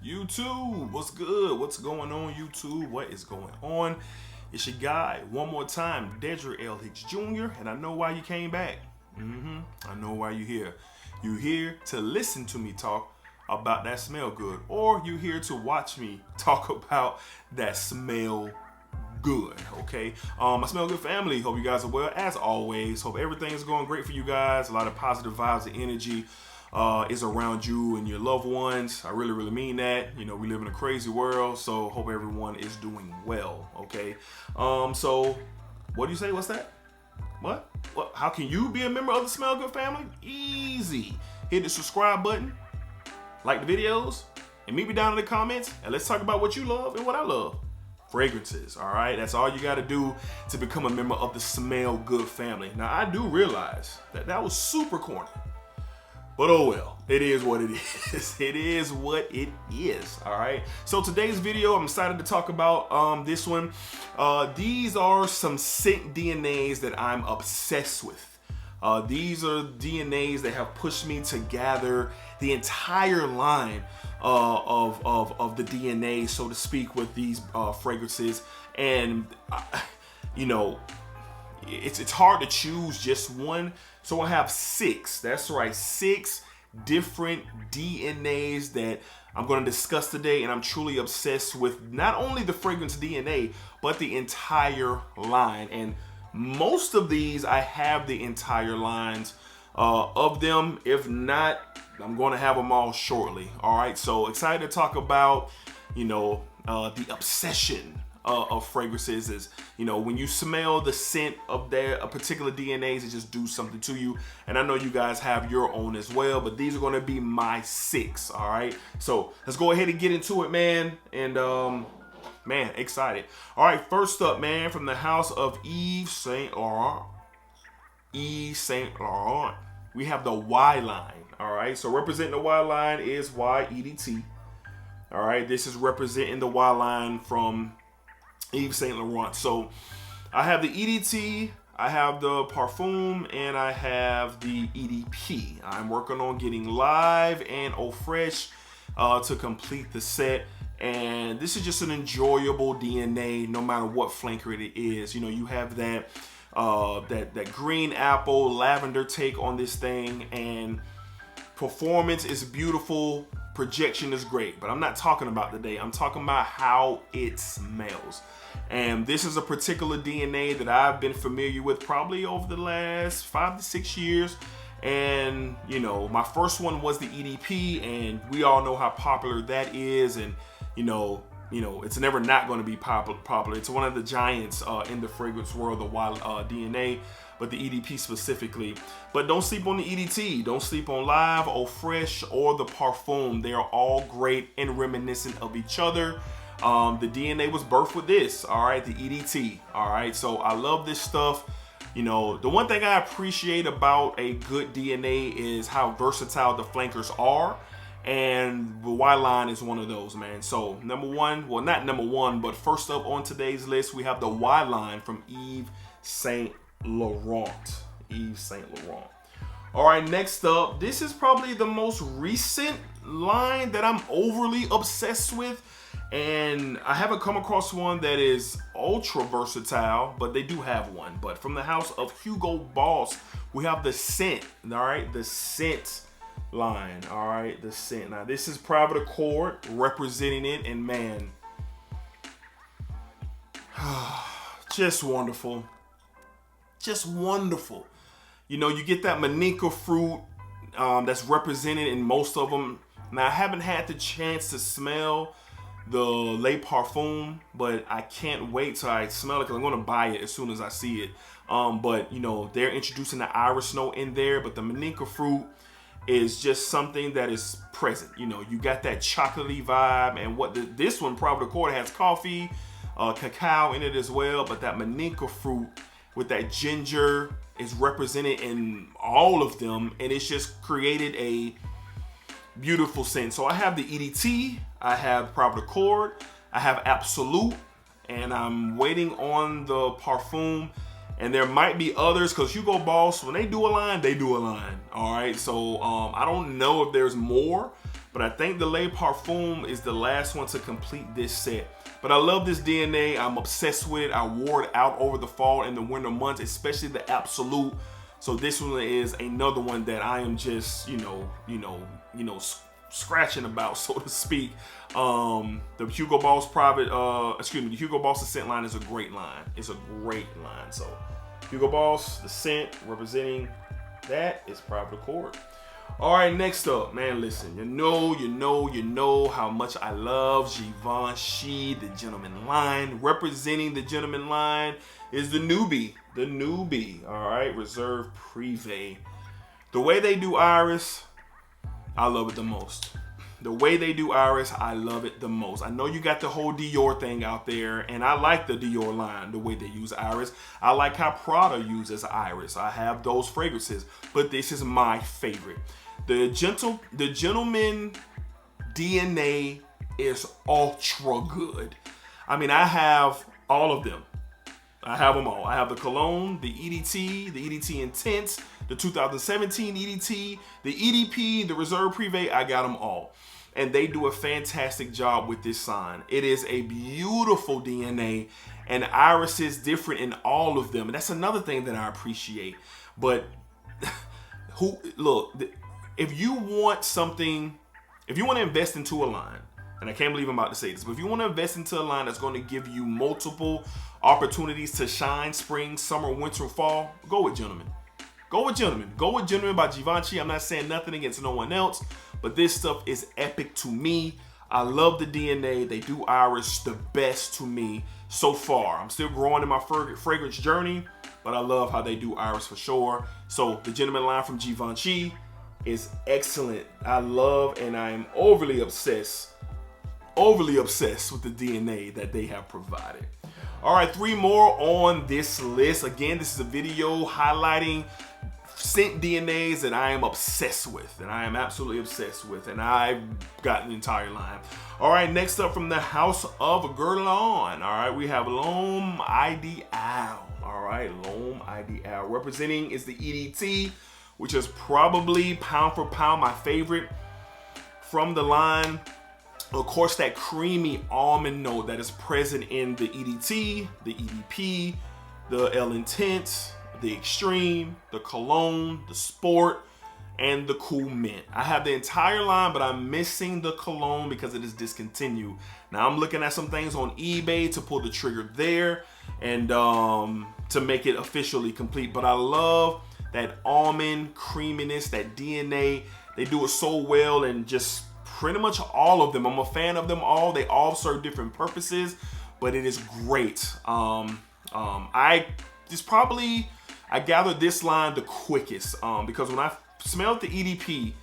YouTube, what's good? What's going on, YouTube? What is going on? It's your guy, one more time, Dedrick L. Hicks Jr., and I know why you came back. I know why you're here. You're here to listen to me talk about that smell good, or you're here to watch me talk about that smell good, okay? My Smell Good family, hope you guys are well, as always. Hope everything is going great for you guys. A lot of positive vibes and energy is around you and your loved ones. I really mean that. You know, we live in a crazy world, so hope everyone is doing well, okay? So what do you say? What's that? What? How can you be a member of the Smell Good family? Easy. Hit the subscribe button, like the videos, and meet me down in the comments, and let's talk about what you love and what I love. Fragrances, all right? That's all you got to do to become a member of the Smell Good family. Now, I do realize that was super corny. But oh well, it is what it is. It is what it is, all right? So today's video, I'm excited to talk about this one. These are some scent DNAs that I'm obsessed with. These are DNAs that have pushed me to gather the entire line of the DNA, so to speak, with these fragrances. And, you know, it's hard to choose just one. So I have 6, that's right, 6 different DNAs that I'm going to discuss today, and I'm truly obsessed with not only the fragrance DNA, but the entire line. And most of these, I have the entire lines of them. If not, I'm going to have them all shortly. All right, so excited to talk about, you know, the obsession of fragrances. Is, you know, when you smell the scent of their particular DNAs, it just do something to you. And I know you guys have your own as well, but these are going to be my 6. All right, so let's go ahead and get into it, man. And man, excited. All right, first up, man, from the house of Yves Saint Laurent. Yves Saint Laurent. We have the Y line. All right, so representing the Y line is YEDT. All right, this is representing the Y line from Yves Saint Laurent. So I have the EDT, I have the Parfum, and I have the EDP. I'm working on getting Live and Eau Fraiche to complete the set. And this is just an enjoyable DNA, no matter what flanker it is. You know, you have that that green apple lavender take on this thing, and performance is beautiful. Projection is great, but I'm not talking about the day. I'm talking about how it smells. And this is a particular DNA that I've been familiar with probably over the last 5 to 6 years. And, you know, my first one was the EDP, and we all know how popular that is. And, you know, it's never not going to be popular. It's one of the giants in the fragrance world, the wild DNA, but the EDP specifically. But don't sleep on the EDT. Don't sleep on Live, Eau Fraiche, or the Parfum. They are all great and reminiscent of each other. The DNA was birthed with this, all right, the EDT, all right? So I love this stuff. You know, the one thing I appreciate about a good DNA is how versatile the flankers are. And the Y line is one of those, man. So number one, well, not number one, but first up on today's list, we have the Y line from Yves Saint Laurent. Yves Saint Laurent. All right, next up, this is probably the most recent line that I'm overly obsessed with. And I haven't come across one that is ultra versatile, but they do have one. But from the house of Hugo Boss, we have the Scent, all right? The Scent line, all right? The Scent. Now, this is Private Accord representing it, and man, just wonderful. Just wonderful. You know, you get that Maninka fruit that's represented in most of them. Now, I haven't had the chance to smell the Le Parfum, but I can't wait till I smell it, because I'm going to buy it as soon as I see it. But, you know, they're introducing the iris note in there, but the Maninka fruit is just something that is present. You know, you got that chocolatey vibe, and this one, Private Accord, has coffee, cacao in it as well, but that Maninka fruit with that ginger is represented in all of them, and it's just created a beautiful scent. So I have the EDT, I have Private Accord, I have Absolute, and I'm waiting on the Parfum. And there might be others, because Hugo Boss, when they do a line, they do a line. All right, so I don't know if there's more, but I think the Le Parfum is the last one to complete this set. But I love this DNA. I'm obsessed with it. I wore it out over the fall and the winter months, especially the Absolute. So this one is another one that I am just, scratching about, so to speak. The Hugo Boss the Hugo Boss The Scent line is a great line. It's a great line. So Hugo Boss, The Scent, representing that is Private Accord. All right, next up, man, listen, you know how much I love Givenchy, the Gentleman line. Representing the Gentleman line is the newbie, all right, Reserve Privé. The way they do Iris, I love it the most. The way they do Iris, I love it the most. I know you got the whole Dior thing out there, and I like the Dior line, the way they use Iris. I like how Prada uses Iris. I have those fragrances, but this is my favorite. The Gentleman DNA is ultra good. I mean, I have all of them. I have them all. I have the Cologne, the EDT Intense, the 2017 EDT, the EDP, the Reserve Privé. I got them all. And they do a fantastic job with this sign. It is a beautiful DNA, and Iris is different in all of them. And that's another thing that I appreciate. But if you want to invest into a line, and I can't believe I'm about to say this, but if you want to invest into a line that's going to give you multiple opportunities to shine spring, summer, winter, fall, go with Gentleman. Go with Gentleman by Givenchy. I'm not saying nothing against no one else, but this stuff is epic to me. I love the DNA. They do Iris the best to me so far. I'm still growing in my fragrance journey, but I love how they do Iris for sure. So the Gentleman line from Givenchy is excellent. I love, and I am overly obsessed with the DNA that they have provided. All right, 3 more on this list. Again, this is a video highlighting scent DNAs that I am obsessed with, and I am absolutely obsessed with, and I've got an entire line. All right, next up from the House of Guerlain. All right, we have L'Homme Ideal. All right, L'Homme Ideal. Representing is the EDT, which is probably pound for pound my favorite from the line. Of course, that creamy almond note that is present in the EDT, the EDP, the L Intense, the Extreme, the Cologne, the Sport, and the Cool Mint. I have the entire line, but I'm missing the Cologne because it is discontinued. Now I'm looking at some things on eBay to pull the trigger there and to make it officially complete. But I love that almond creaminess, that DNA. They do it so well, and just pretty much all of them. I'm a fan of them all. They all serve different purposes, but it is great. I gathered this line the quickest because when I smelled the EDP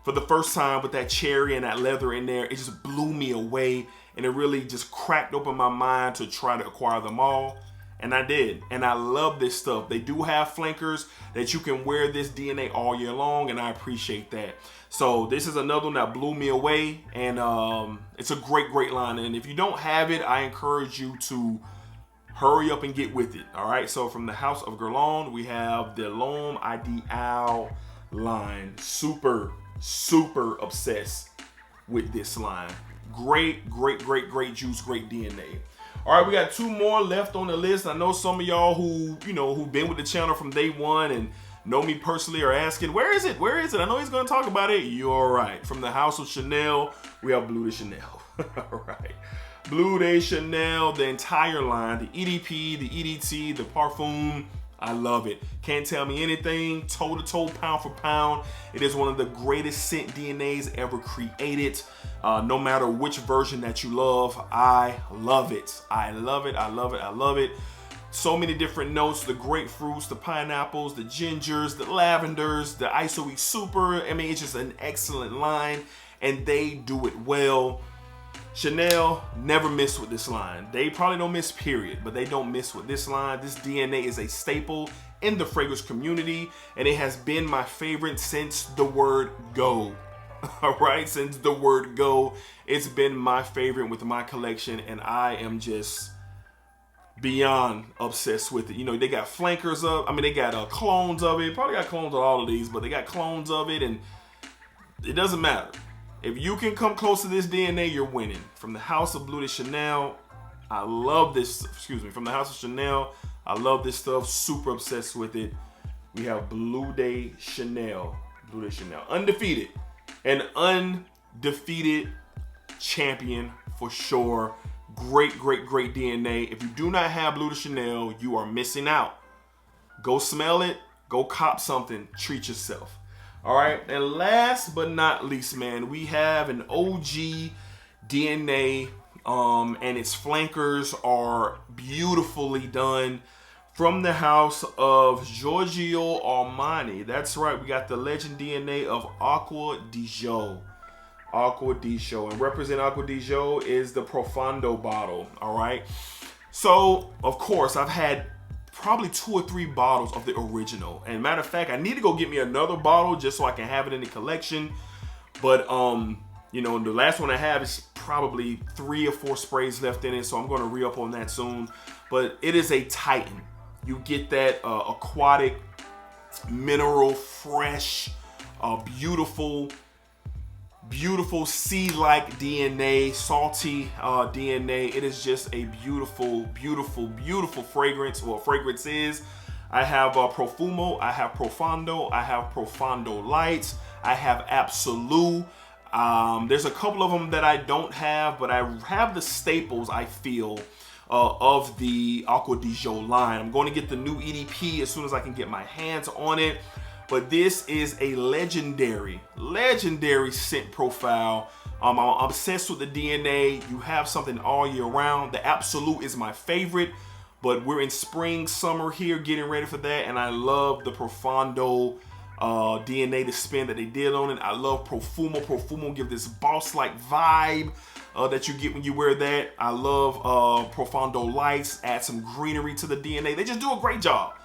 for the first time with that cherry and that leather in there, it just blew me away, and it really just cracked open my mind to try to acquire them all. And I did, and I love this stuff. They do have flankers that you can wear this DNA all year long, and I appreciate that. So this is another one that blew me away, and it's a great line. And if you don't have it, I encourage you to hurry up and get with it. All right, so from the House of Guerlain, we have the L'Homme Ideal line. Super obsessed with this line. Great juice, great DNA. All right, we got 2 more left on the list. I know some of y'all who've been with the channel from day one and know me personally are asking, where is it? I know he's gonna talk about it. You're right. From the House of Chanel, we have Bleu de Chanel. All right. Bleu de Chanel, the entire line, the EDP, the EDT, the Parfum. I love it. Can't tell me anything. Toe to toe, pound for pound. It is one of the greatest scent DNAs ever created. No matter which version that you love, I love it. I love it. So many different notes, the grapefruits, the pineapples, the gingers, the lavenders, the ISOE Super. I mean, it's just an excellent line, and they do it well. Chanel never miss with this line. They probably don't miss, period, but they don't miss with this line. This DNA is a staple in the fragrance community, and it has been my favorite since the word go. All right, since the word go, it's been my favorite with my collection, and I am just beyond obsessed with it. You know, they got flankers of, they got clones of it. Probably got clones of all of these, but they got clones of it, and it doesn't matter. If you can come close to this DNA, you're winning. From the House of Bleu de Chanel, I love this. Excuse me. From the House of Chanel, I love this stuff. Super obsessed with it. We have Bleu de Chanel. Bleu de Chanel. Undefeated. An undefeated champion for sure. Great, great, great DNA. If you do not have Bleu de Chanel, you are missing out. Go smell it. Go cop something. Treat yourself. All right. And last but not least, man, we have an OG DNA. And its flankers are beautifully done. From the house of Giorgio Armani. That's right. We got the legend DNA of Acqua di Gio. Acqua di Gio. And represent Acqua di Gio is the Profondo bottle. All right. So, of course, I've had probably 2 or 3 bottles of the original. And matter of fact, I need to go get me another bottle just so I can have it in the collection. But, you know, the last one I have is probably 3 or 4 sprays left in it. So I'm going to re-up on that soon. But it is a Titan. You get that aquatic, mineral, fresh, beautiful sea-like DNA, salty DNA. It is just a beautiful, beautiful, beautiful fragrance. Well, fragrance is. I have Profumo, I have Profondo, I have Profondo Lights, I have Absolute. There's a couple of them that I don't have, but I have the staples, I feel, of the Acqua di Gio line. I'm going to get the new EDP as soon as I can get my hands on it. But this is a legendary scent profile. I'm obsessed with the DNA. You have something all year round. The Absolute is my favorite, but we're in spring, summer here, getting ready for that. And I love the Profondo DNA, the spin that they did on it. I love Profumo. Profumo give this boss-like vibe that you get when you wear that. I love Profondo Lights. Add some greenery to the DNA. They just do a great job.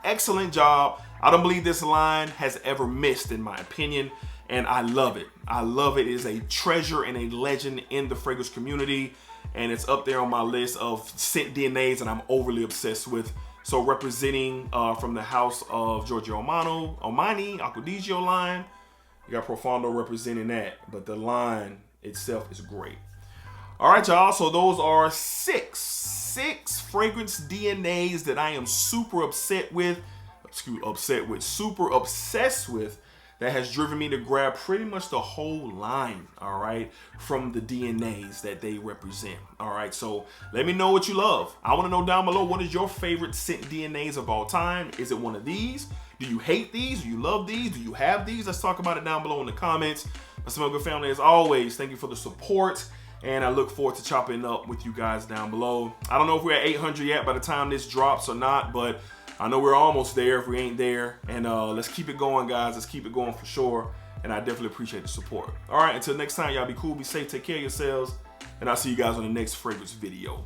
Excellent job. I don't believe this line has ever missed, in my opinion, and I love it. I love it. It is a treasure and a legend in the fragrance community, and it's up there on my list of scent DNAs that I'm overly obsessed with. So representing from the house of Giorgio Armani, Acqua di Gio line, you got Profondo representing that, but the line itself is great. All right, y'all, so those are six fragrance DNAs that I am super obsessed with, that has driven me to grab pretty much the whole line, all right, from the DNAs that they represent. All right, so let me know what you love. I want to know down below, what is your favorite scent DNAs of all time? Is it one of these? Do you hate these? Do you love these? Do you have these? Let's talk about it down below in the comments. My Smell Good family, as always, thank you for the support, and I look forward to chopping up with you guys down below. I don't know if we're at 800 yet by the time this drops or not, but I know we're almost there if we ain't there. And let's keep it going, guys. Let's keep it going for sure. And I definitely appreciate the support. All right, until next time, y'all be cool, be safe, take care of yourselves. And I'll see you guys on the next fragrance video.